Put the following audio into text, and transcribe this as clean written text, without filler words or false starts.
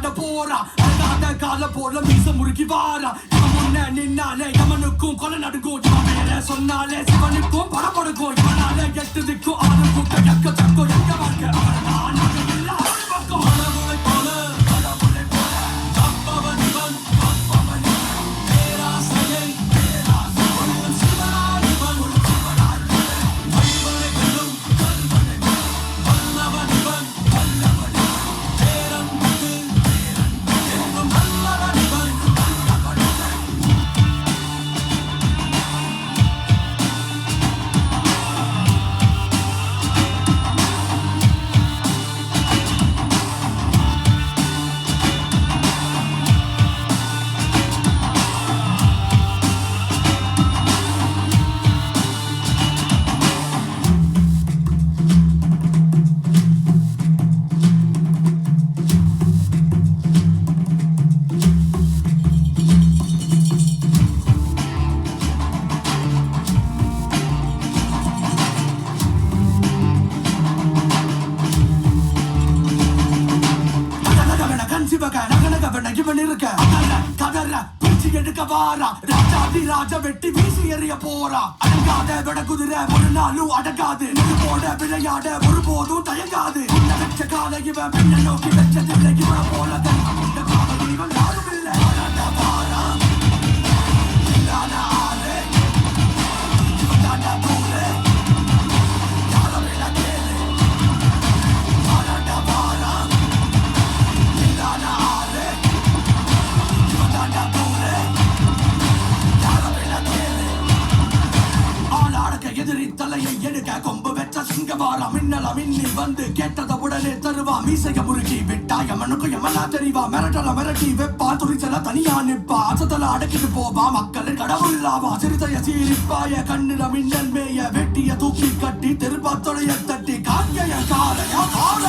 ஆட போறா அழகாத கால போல மீச முறுக்கி வாரா இவன் முன்ன நின்னாலே யமனுக்கும் கொலை நடுக்கும் இவன் மேல சொன்னாலே சிவனுக்கும் படப்படுக்கும் இவனால எட்டு திக்கும் ஆறு கூட்டம் எக்க தக்கும் எங்க வாழ்க்கை அவன் எல்லா பக்கம் கடவுளை போல கடவுளை போல தப்பவன் இவன் தப்பவன் பேராசையை பேராசையும் சிவனாய் இவன் ஒரு சிவனாய் இவனை வெல்லும் கல்வனை வல்லவன் இவன் வல்லவன் பேரன்புக்கு என்றும் நல்லவன் இவன் நல்லவன் ராஜா வெட்டி வீசி எறிய போறா அடங்காத விட குதிரை ஒரு நாளும் அடங்காது போட விளையாட ஒருபோதும் தயங்காது வச்ச கால இவன் பெண்ணை நோக்கி வச்சதில்லை இவன் போல இவன் யாரும் இல்லை எதிரி தலையை எடுக்க கொம்பு வெச்ச சிங்கவாரா மின்னல மின்னி வந்து கேட்டத உடனே தருவா மீசைய முறுக்கி விட்டா யமனுக்கு யமனா தெரிவா மிரட்டல மிரட்டி வெப்பா துணிச்சல தனியா நிப்பா அசத்தல அடக்கிட்டு போவா மக்களின் கடவுளாவா சிறுத்தைய சீரிப்பாய கண்ணில மின்னல் மேய வெட்டிய தூக்கி கட்டி தெருப்பா தொலைய தட்டி காக்கைய காலையா கால